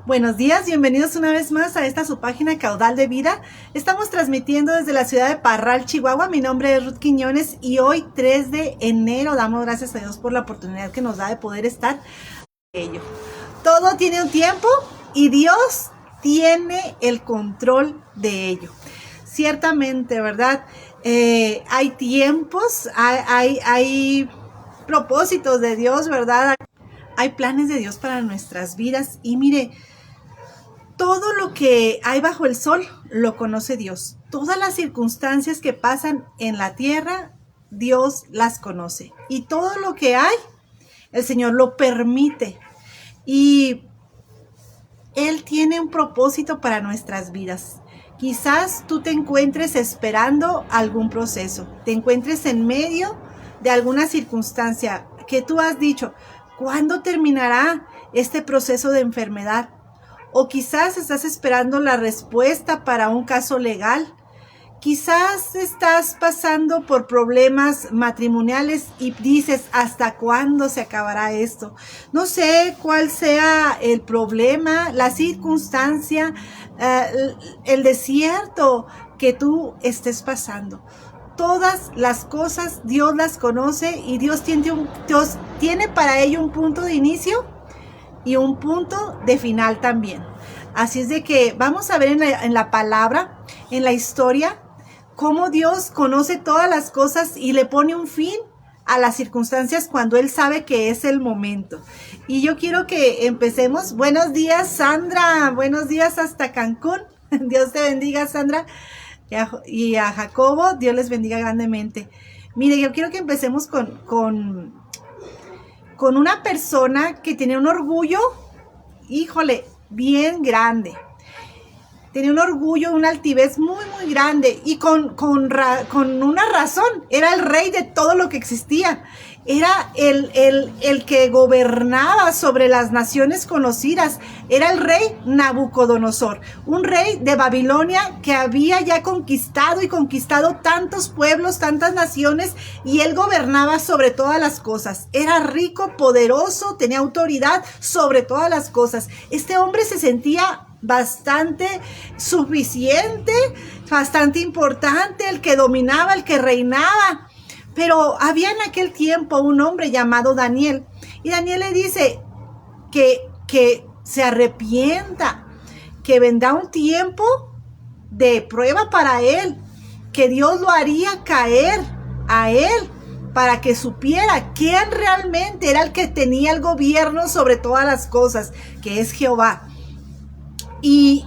Buenos días, bienvenidos una vez más a esta su página Caudal de Vida. Estamos transmitiendo desde la ciudad de Parral, Chihuahua. Mi nombre es Ruth Quiñones y hoy 3 de enero damos gracias a Dios por la oportunidad que nos da de poder estar en ello. Todo tiene un tiempo y Dios tiene el control de ello. Ciertamente, ¿verdad? Hay tiempos, hay propósitos de Dios, ¿verdad? Hay planes de Dios para nuestras vidas y mire, todo lo que hay bajo el sol lo conoce Dios. Todas las circunstancias que pasan en la tierra, Dios las conoce. Y todo lo que hay, el Señor lo permite. Y Él tiene un propósito para nuestras vidas. Quizás tú te encuentres esperando algún proceso, te encuentres en medio de alguna circunstancia que tú has dicho, ¿cuándo terminará este proceso de enfermedad? O quizás estás esperando la respuesta para un caso legal. Quizás estás pasando por problemas matrimoniales y dices, ¿hasta cuándo se acabará esto? No sé cuál sea el problema, la circunstancia, el desierto que tú estés pasando. Todas las cosas Dios las conoce y Dios tiene para ello un punto de inicio y un punto de final también. Así es de que vamos a ver en la palabra, en la historia, cómo Dios conoce todas las cosas y le pone un fin a las circunstancias cuando Él sabe que es el momento. Y yo quiero que empecemos. Buenos días, Sandra. Buenos días hasta Cancún. Dios te bendiga, Sandra. Y a Jacobo, Dios les bendiga grandemente. Mire, yo quiero que empecemos con una persona que tiene un orgullo, híjole, bien grande. Tenía un orgullo, una altivez muy, muy grande y con una razón. Era el rey de todo lo que existía. Era el que gobernaba sobre las naciones conocidas. Era el rey Nabucodonosor, un rey de Babilonia que había ya conquistado tantos pueblos, tantas naciones, y él gobernaba sobre todas las cosas. Era rico, poderoso, tenía autoridad sobre todas las cosas. Este hombre se sentía bastante suficiente, bastante importante, el que dominaba, el que reinaba. Pero había en aquel tiempo un hombre llamado Daniel, y Daniel le dice que se arrepienta, que vendrá un tiempo de prueba para él, que Dios lo haría caer a él para que supiera quién realmente era el que tenía el gobierno sobre todas las cosas, que es Jehová. Y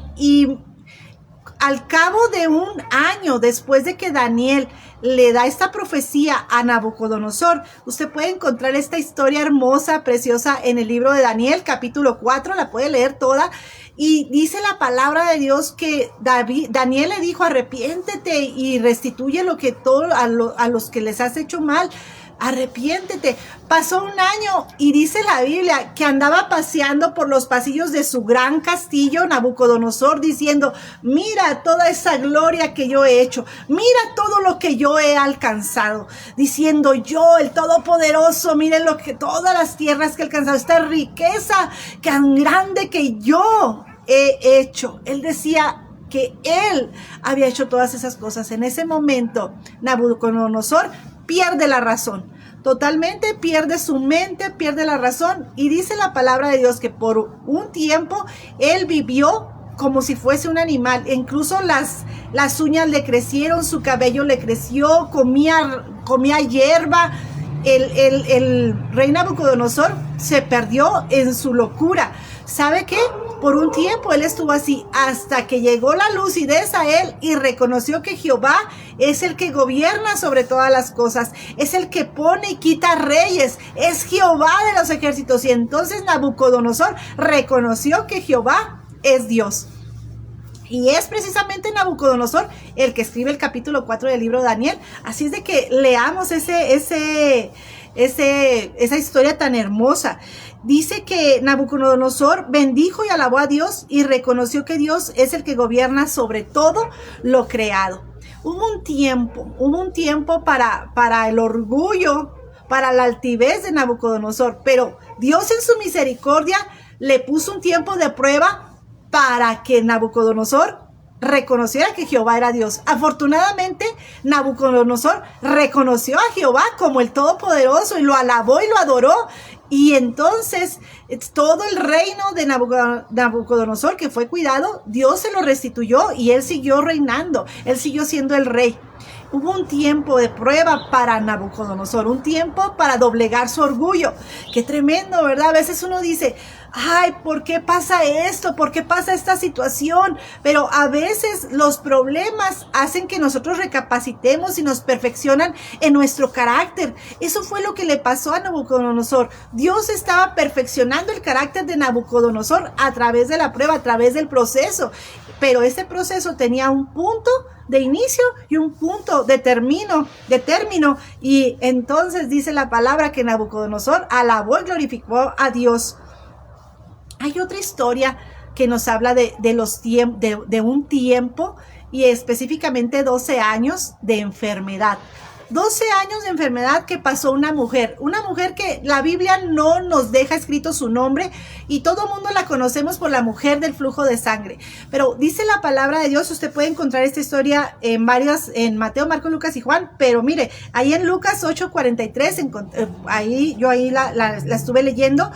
al cabo de un año después de que Daniel le da esta profecía a Nabucodonosor, usted puede encontrar esta historia hermosa, preciosa en el libro de Daniel, capítulo 4, la puede leer toda, y dice la palabra de Dios que Daniel le dijo, arrepiéntete y restituye lo que a los que les has hecho mal. Arrepiéntete. Pasó un año y dice la Biblia que andaba paseando por los pasillos de su gran castillo Nabucodonosor diciendo, mira toda esa gloria que yo he hecho, mira todo lo que yo he alcanzado, diciendo yo, el Todopoderoso, miren todas las tierras que he alcanzado, esta riqueza tan grande que yo he hecho. Él decía que él había hecho todas esas cosas. En ese momento Nabucodonosor pierde la razón, totalmente pierde su mente, pierde la razón, y dice la palabra de Dios que por un tiempo él vivió como si fuese un animal. Incluso las uñas le crecieron, su cabello le creció, comía hierba. El rey Nabucodonosor se perdió en su locura. ¿Sabe qué? Por un tiempo él estuvo así hasta que llegó la lucidez a él y reconoció que Jehová es el que gobierna sobre todas las cosas, es el que pone y quita reyes, es Jehová de los ejércitos. Y entonces Nabucodonosor reconoció que Jehová es Dios. Y es precisamente Nabucodonosor el que escribe el capítulo 4 del libro de Daniel. Así es de que leamos esa historia tan hermosa. Dice que Nabucodonosor bendijo y alabó a Dios y reconoció que Dios es el que gobierna sobre todo lo creado. Hubo un tiempo para el orgullo, para la altivez de Nabucodonosor, pero Dios en su misericordia le puso un tiempo de prueba para que Nabucodonosor reconociera que Jehová era Dios. Afortunadamente, Nabucodonosor reconoció a Jehová como el Todopoderoso y lo alabó y lo adoró. Y entonces todo el reino de Nabucodonosor que fue cuidado, Dios se lo restituyó y él siguió reinando, él siguió siendo el rey. Hubo un tiempo de prueba para Nabucodonosor, un tiempo para doblegar su orgullo. Qué tremendo, ¿verdad? A veces uno dice, ay, ¿por qué pasa esto? ¿Por qué pasa esta situación? Pero a veces los problemas hacen que nosotros recapacitemos y nos perfeccionan en nuestro carácter. Eso fue lo que le pasó a Nabucodonosor. Dios estaba perfeccionando el carácter de Nabucodonosor a través de la prueba, a través del proceso. Pero ese proceso tenía un punto de inicio y un punto de término, y entonces dice la palabra que Nabucodonosor alabó y glorificó a Dios. Hay otra historia que nos habla de un tiempo y específicamente 12 años de enfermedad. 12 años de enfermedad que pasó una mujer que la Biblia no nos deja escrito su nombre y todo el mundo la conocemos por la mujer del flujo de sangre. Pero dice la palabra de Dios, usted puede encontrar esta historia en Mateo, Marcos, Lucas y Juan, pero mire, ahí en Lucas 8:43, ahí la estuve leyendo,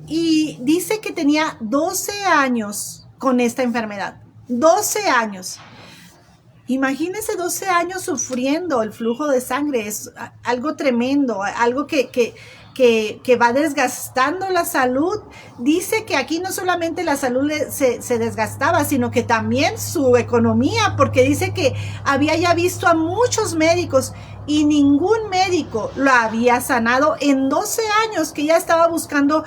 y dice que tenía 12 años con esta enfermedad. 12 años. Imagínense 12 años sufriendo el flujo de sangre, es algo tremendo, algo que va desgastando la salud. Dice que aquí no solamente la salud se desgastaba, sino que también su economía, porque dice que había ya visto a muchos médicos y ningún médico lo había sanado en 12 años, que ya estaba buscando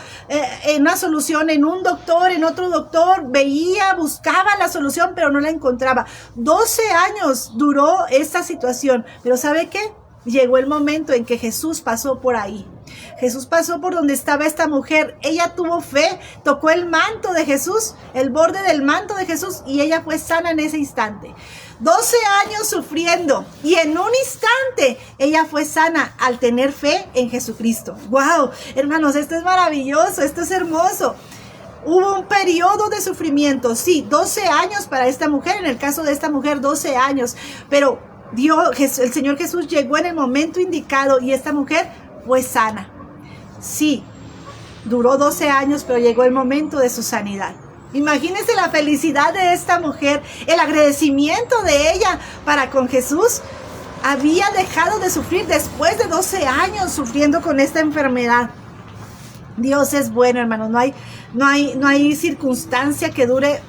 una solución en un doctor, en otro doctor, buscaba la solución, pero no la encontraba. 12 años duró esta situación, pero ¿sabe qué? Llegó el momento en que Jesús pasó por ahí. Jesús pasó por donde estaba esta mujer. Ella tuvo fe, tocó el manto de Jesús, el borde del manto de Jesús, y ella fue sana en ese instante. 12 años sufriendo y en un instante ella fue sana al tener fe en Jesucristo. ¡Wow! Hermanos, esto es maravilloso, esto es hermoso. Hubo un periodo de sufrimiento, sí, 12 años para esta mujer, en el caso de esta mujer 12 años, pero el Señor Jesús llegó en el momento indicado y esta mujer fue sana. Sí, duró 12 años, pero llegó el momento de su sanidad. Imagínense la felicidad de esta mujer, el agradecimiento de ella para con Jesús. Había dejado de sufrir después de 12 años sufriendo con esta enfermedad. Dios es bueno, hermanos. No hay circunstancia que dure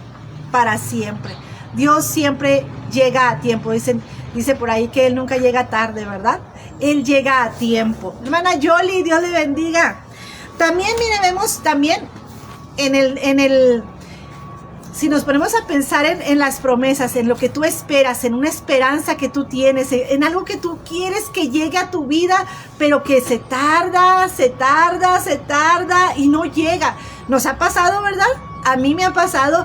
para siempre. Dios siempre llega a tiempo. Dice por ahí que Él nunca llega tarde, ¿verdad? Él llega a tiempo. Hermana Yoli, Dios le bendiga. También, mire, vemos también si nos ponemos a pensar en las promesas, en lo que tú esperas, en una esperanza que tú tienes, en algo que tú quieres que llegue a tu vida, pero que se tarda y no llega. Nos ha pasado, ¿verdad? A mí me ha pasado.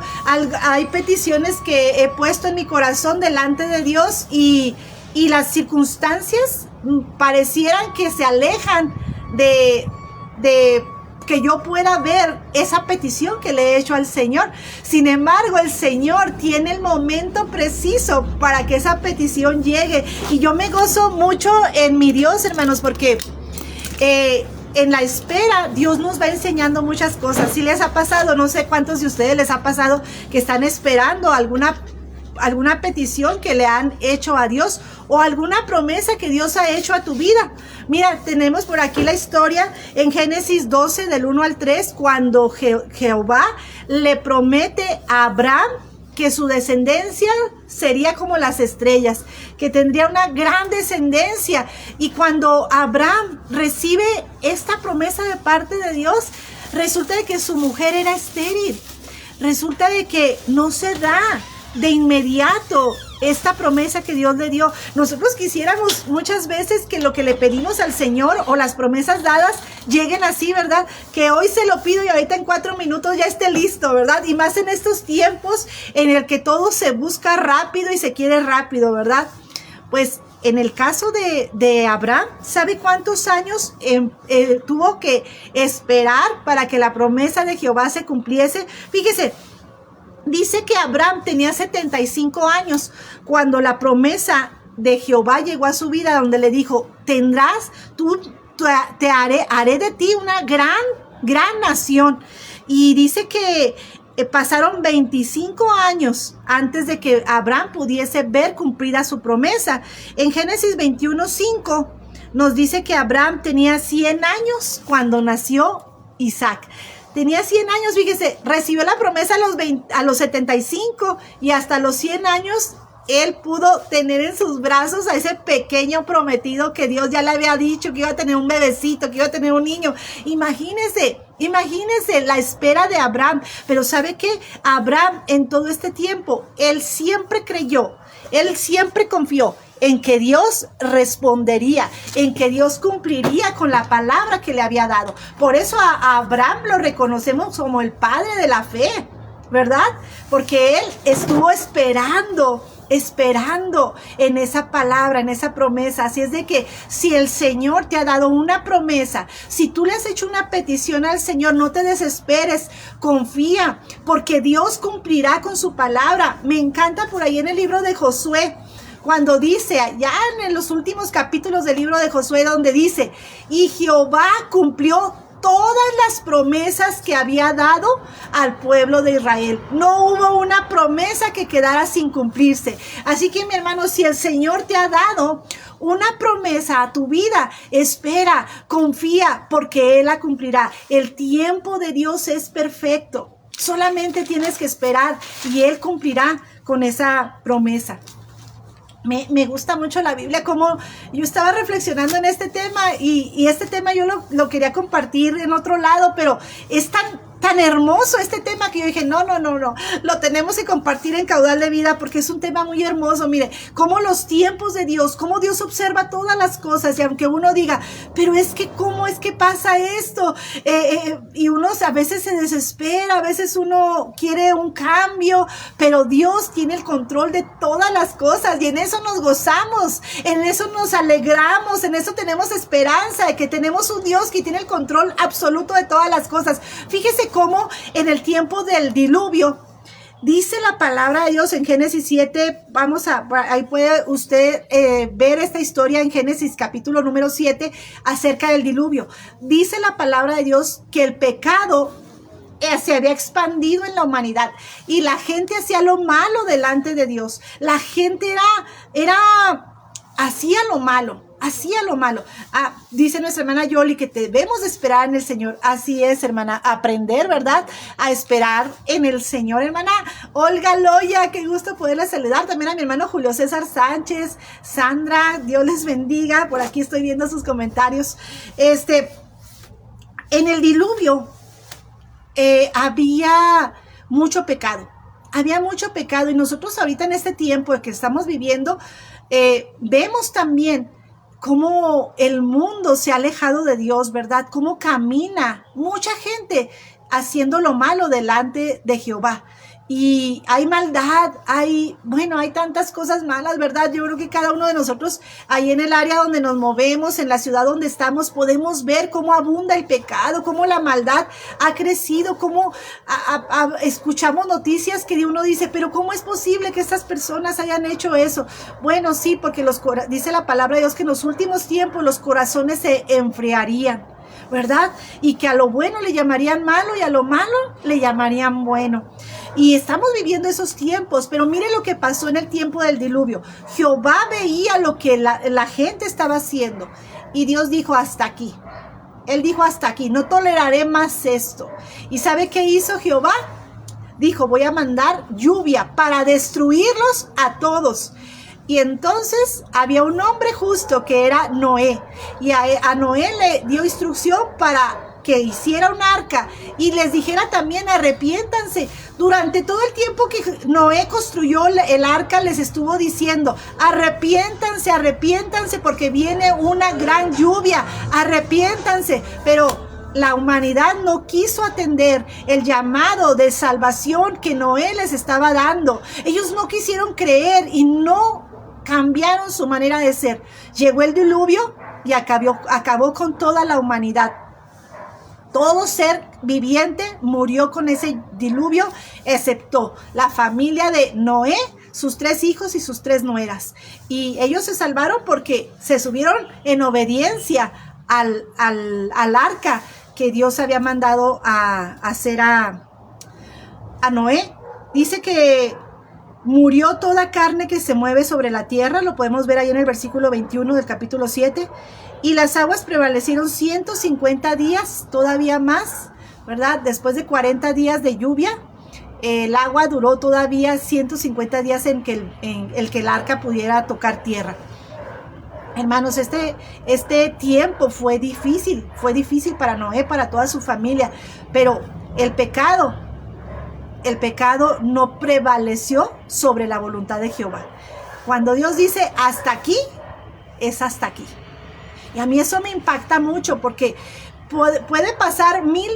Hay peticiones que he puesto en mi corazón delante de Dios y las circunstancias parecieran que se alejan de que yo pueda ver esa petición que le he hecho al Señor. Sin embargo, el Señor tiene el momento preciso para que esa petición llegue. Y yo me gozo mucho en mi Dios, hermanos, porque en la espera Dios nos va enseñando muchas cosas. Si les ha pasado, no sé cuántos de ustedes les ha pasado que están esperando alguna petición que le han hecho a Dios o alguna promesa que Dios ha hecho a tu vida. Mira, tenemos por aquí la historia en Génesis 12 del 1 al 3, cuando Jehová le promete a Abraham que su descendencia sería como las estrellas, que tendría una gran descendencia. Y cuando Abraham recibe esta promesa de parte de Dios, resulta de que su mujer era estéril. Resulta de que no se da de inmediato esta promesa que Dios le dio. Nosotros quisiéramos muchas veces que lo que le pedimos al Señor o las promesas dadas lleguen así, ¿verdad? Que hoy se lo pido y ahorita en 4 minutos ya esté listo, ¿verdad? Y más en estos tiempos en el que todo se busca rápido y se quiere rápido, ¿verdad? Pues en el caso de Abraham, ¿sabe cuántos años tuvo que esperar para que la promesa de Jehová se cumpliese? Fíjese, Dice que Abraham tenía 75 años cuando la promesa de Jehová llegó a su vida, donde le dijo, haré de ti una gran nación. Y dice que pasaron 25 años antes de que Abraham pudiese ver cumplida su promesa. En Génesis 21:5 nos dice que Abraham tenía 100 años cuando nació Isaac. Tenía 100 años, fíjese, recibió la promesa a los 75 y hasta los 100 años él pudo tener en sus brazos a ese pequeño prometido que Dios ya le había dicho que iba a tener un bebecito, que iba a tener un niño. Imagínese la espera de Abraham. Pero ¿sabe qué? Abraham en todo este tiempo, él siempre creyó, él siempre confió en que Dios respondería, en que Dios cumpliría con la palabra que le había dado. Por eso a Abraham lo reconocemos como el padre de la fe, ¿verdad? Porque él estuvo esperando en esa palabra, en esa promesa. Así es de que si el Señor te ha dado una promesa, si tú le has hecho una petición al Señor, no te desesperes, confía, porque Dios cumplirá con su palabra. Me encanta por ahí en el libro de Josué, cuando dice, ya en los últimos capítulos del libro de Josué, donde dice, y Jehová cumplió todas las promesas que había dado al pueblo de Israel. No hubo una promesa que quedara sin cumplirse. Así que, mi hermano, si el Señor te ha dado una promesa a tu vida, espera, confía, porque Él la cumplirá. El tiempo de Dios es perfecto. Solamente tienes que esperar y Él cumplirá con esa promesa. Me gusta mucho la Biblia, como yo estaba reflexionando en este tema y este tema yo lo quería compartir en otro lado, pero es tan hermoso este tema que yo dije, no, lo tenemos que compartir en Caudal de Vida porque es un tema muy hermoso. Mire, cómo los tiempos de Dios, cómo Dios observa todas las cosas, y aunque uno diga, pero es que ¿cómo es que pasa esto? Y uno a veces se desespera, a veces uno quiere un cambio, pero Dios tiene el control de todas las cosas y en eso nos gozamos, en eso nos alegramos, en eso tenemos esperanza de que tenemos un Dios que tiene el control absoluto de todas las cosas. Fíjese cómo en el tiempo del diluvio, dice la palabra de Dios en Génesis 7, ahí puede usted ver esta historia en Génesis capítulo número 7 acerca del diluvio. Dice la palabra de Dios que el pecado se había expandido en la humanidad y la gente hacía lo malo delante de Dios. La gente hacía lo malo. Dice nuestra hermana Yoli que debemos de esperar en el Señor. Así es, hermana, aprender, ¿verdad? A esperar en el Señor. Hermana Olga Loya, qué gusto poderla saludar. También a mi hermano Julio César Sánchez, Sandra, Dios les bendiga. Por aquí estoy viendo sus comentarios. En el diluvio había mucho pecado. Y nosotros ahorita en este tiempo que estamos viviendo, vemos también cómo el mundo se ha alejado de Dios, ¿verdad? Cómo camina mucha gente haciendo lo malo delante de Jehová. Y hay maldad, hay tantas cosas malas, ¿verdad? Yo creo que cada uno de nosotros, ahí en el área donde nos movemos, en la ciudad donde estamos, podemos ver cómo abunda el pecado, cómo la maldad ha crecido, cómo escuchamos noticias que uno dice, pero ¿cómo es posible que estas personas hayan hecho eso? Bueno, sí, porque dice la palabra de Dios que en los últimos tiempos los corazones se enfriarían, ¿verdad? Y que a lo bueno le llamarían malo y a lo malo le llamarían bueno. Y estamos viviendo esos tiempos, pero mire lo que pasó en el tiempo del diluvio. Jehová veía lo que la gente estaba haciendo y Dios dijo, hasta aquí. Él dijo, hasta aquí, no toleraré más esto. ¿Y sabe qué hizo Jehová? Dijo, voy a mandar lluvia para destruirlos a todos. Y entonces había un hombre justo que era Noé. Y a Noé le dio instrucción para que hiciera un arca y les dijera también arrepiéntanse. Durante todo el tiempo que Noé construyó el arca les estuvo diciendo arrepiéntanse porque viene una gran lluvia, arrepiéntanse. Pero la humanidad no quiso atender el llamado de salvación que Noé les estaba dando. Ellos no quisieron creer y no cambiaron su manera de ser. Llegó el diluvio y acabó con toda la humanidad. Todo ser viviente murió con ese diluvio, excepto la familia de Noé, sus 3 hijos y sus 3 nueras. Y ellos se salvaron porque se subieron en obediencia al arca que Dios había mandado a hacer a Noé. Dice que murió toda carne que se mueve sobre la tierra, lo podemos ver ahí en el versículo 21 del capítulo 7, y las aguas prevalecieron 150 días, todavía más, ¿verdad? Después de 40 días de lluvia, el agua duró todavía 150 días en que el arca pudiera tocar tierra. Hermanos, este tiempo fue difícil para Noé, para toda su familia, pero el pecado no prevaleció sobre la voluntad de Jehová. Cuando Dios dice hasta aquí, es hasta aquí. Y a mí eso me impacta mucho porque puede pasar mil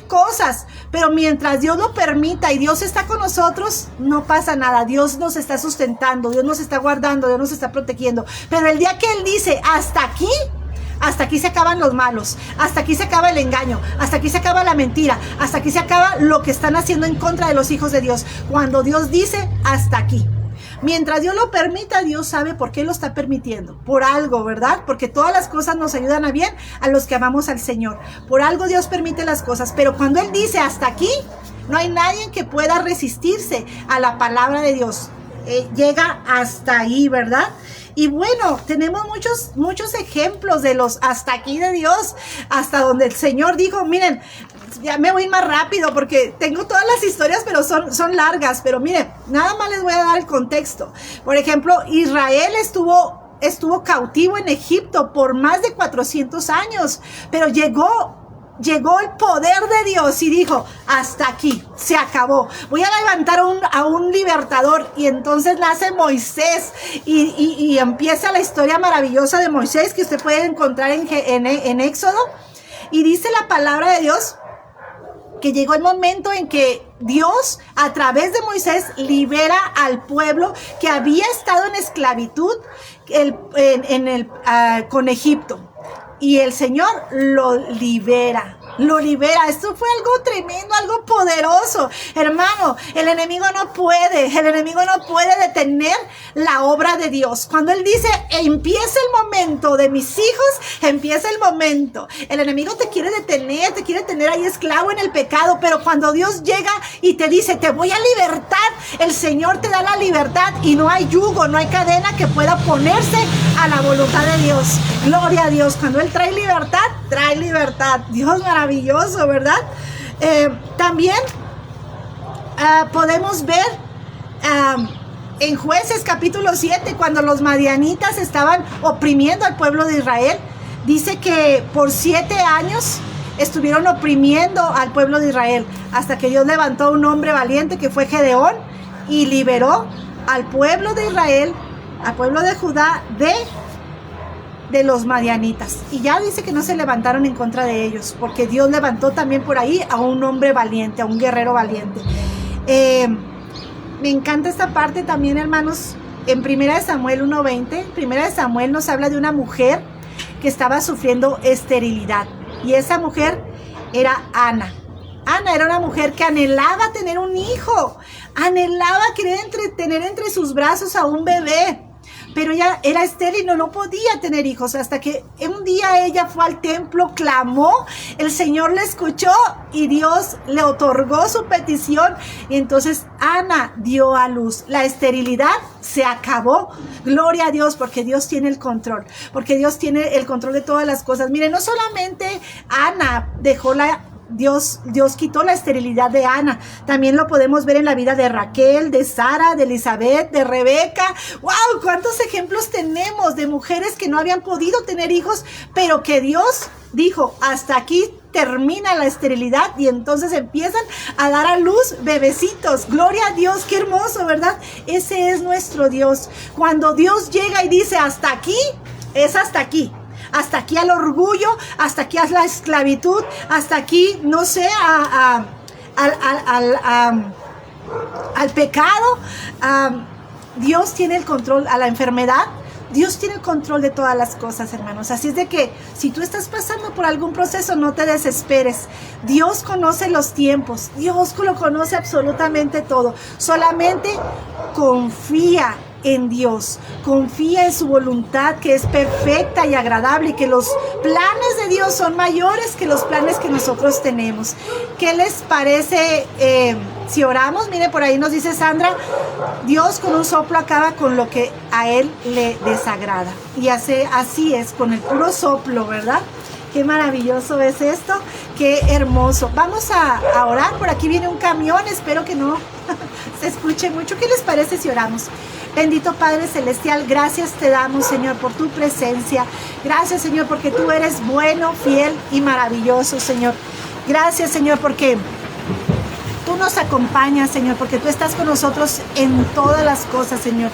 cosas, pero mientras Dios lo permita y Dios está con nosotros, no pasa nada. Dios nos está sustentando, Dios nos está guardando, Dios nos está protegiendo. Pero el día que Él dice hasta aquí se acaban los malos, hasta aquí se acaba el engaño, hasta aquí se acaba la mentira, hasta aquí se acaba lo que están haciendo en contra de los hijos de Dios. Cuando Dios dice hasta aquí, mientras Dios lo permita, Dios sabe por qué lo está permitiendo, por algo, ¿verdad? Porque todas las cosas nos ayudan a bien a los que amamos al Señor. Por algo Dios permite las cosas, pero cuando Él dice hasta aquí, no hay nadie que pueda resistirse a la palabra de Dios. Llega hasta ahí, ¿verdad? Y bueno, tenemos muchos ejemplos de los hasta aquí de Dios, hasta donde el Señor dijo, miren, ya me voy más rápido porque tengo todas las historias, pero son largas, pero miren, nada más les voy a dar el contexto. Por ejemplo, Israel estuvo cautivo en Egipto por más de 400 años, pero llegó el poder de Dios y dijo, hasta aquí, se acabó. Voy a levantar a un libertador. Y entonces nace Moisés y empieza la historia maravillosa de Moisés que usted puede encontrar en Éxodo. Y dice la palabra de Dios que llegó el momento en que Dios, a través de Moisés, libera al pueblo que había estado en esclavitud con Egipto. Y el Señor lo libera. Esto fue algo tremendo, algo poderoso. Hermano, el enemigo no puede detener la obra de Dios. Cuando Él dice, empieza el momento de mis hijos, empieza el momento. El enemigo te quiere detener, te quiere tener ahí esclavo en el pecado, pero cuando Dios llega y te dice, te voy a libertar, el Señor te da la libertad y no hay yugo, no hay cadena que pueda ponerse a la voluntad de Dios. Gloria a Dios. Cuando Él trae libertad, trae libertad. Dios maravilloso, ¿verdad? También podemos ver en Jueces capítulo 7, cuando los madianitas estaban oprimiendo al pueblo de Israel, dice que por 7 años estuvieron oprimiendo al pueblo de Israel, hasta que Dios levantó a un hombre valiente que fue Gedeón y liberó al pueblo de Israel, al pueblo de Judá de los madianitas. Y ya dice que no se levantaron en contra de ellos, porque Dios levantó también por ahí a un hombre valiente, a un guerrero valiente. Me encanta esta parte también, hermanos. En 1 Samuel 1:20, 1 Samuel nos habla de una mujer que estaba sufriendo esterilidad, y esa mujer era Ana. Ana era una mujer que anhelaba tener un hijo, anhelaba querer tener entre sus brazos a un bebé, pero ella era estéril y no podía tener hijos, hasta que un día ella fue al templo, clamó, el Señor le escuchó y Dios le otorgó su petición, y entonces Ana dio a luz. La esterilidad se acabó. Gloria a Dios, porque Dios tiene el control, porque Dios tiene el control de todas las cosas. Miren, no solamente Ana dejó Dios quitó la esterilidad de Ana. También lo podemos ver en la vida de Raquel, de Sara, de Elizabeth, de Rebeca. ¡Wow! ¿Cuántos ejemplos tenemos de mujeres que no habían podido tener hijos, pero que Dios dijo, hasta aquí termina la esterilidad, y entonces empiezan a dar a luz bebecitos? Gloria a Dios, qué hermoso, ¿verdad? Ese es nuestro Dios. Cuando Dios llega y dice hasta aquí, es hasta aquí. Hasta aquí al orgullo, hasta aquí a la esclavitud, hasta aquí, no sé, al pecado. Dios tiene el control, a la enfermedad. Dios tiene el control de todas las cosas, hermanos. Así es de que si tú estás pasando por algún proceso, no te desesperes. Dios conoce los tiempos. Dios lo conoce absolutamente todo. Solamente confía en Dios, confía en su voluntad, que es perfecta y agradable, y que los planes de Dios son mayores que los planes que nosotros tenemos. ¿Qué les parece si oramos? Mire, por ahí nos dice Sandra, Dios con un soplo acaba con lo que a Él le desagrada. Y así es, con el puro soplo, ¿verdad? Qué maravilloso es esto, qué hermoso. Vamos a orar. Por aquí viene un camión, espero que no se escuche mucho. ¿Qué les parece si oramos? Bendito Padre Celestial, gracias te damos, Señor, por tu presencia. Gracias, Señor, porque tú eres bueno, fiel y maravilloso, Señor. Gracias, Señor, porque tú nos acompañas, Señor, porque tú estás con nosotros en todas las cosas, Señor.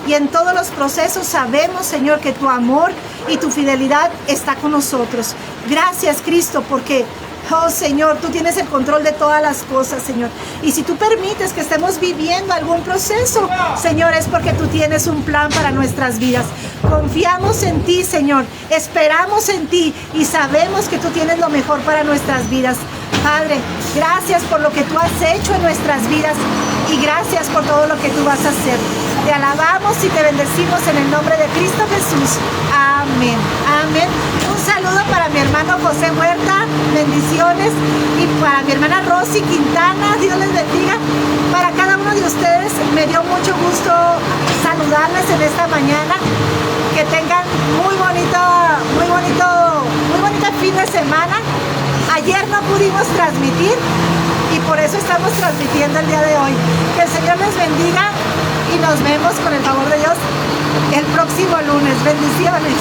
Y en todos los procesos sabemos, Señor, que tu amor y tu fidelidad está con nosotros. Gracias, Cristo, porque, oh Señor, tú tienes el control de todas las cosas, Señor. Y si tú permites que estemos viviendo algún proceso, Señor, es porque tú tienes un plan para nuestras vidas. Confiamos en ti, Señor. Esperamos en ti y sabemos que tú tienes lo mejor para nuestras vidas. Padre, gracias por lo que tú has hecho en nuestras vidas y gracias por todo lo que tú vas a hacer. Te alabamos y te bendecimos en el nombre de Cristo Jesús. Amén. Amén. Un saludo para mi hermano José Huerta, bendiciones, y para mi hermana Rosy Quintana, Dios les bendiga. Para cada uno de ustedes me dio mucho gusto saludarles en esta mañana. Que tengan muy bonito fin de semana. Ayer no pudimos transmitir y por eso estamos transmitiendo el día de hoy. Que el Señor les bendiga y nos vemos con el favor de Dios el próximo lunes. Bendiciones.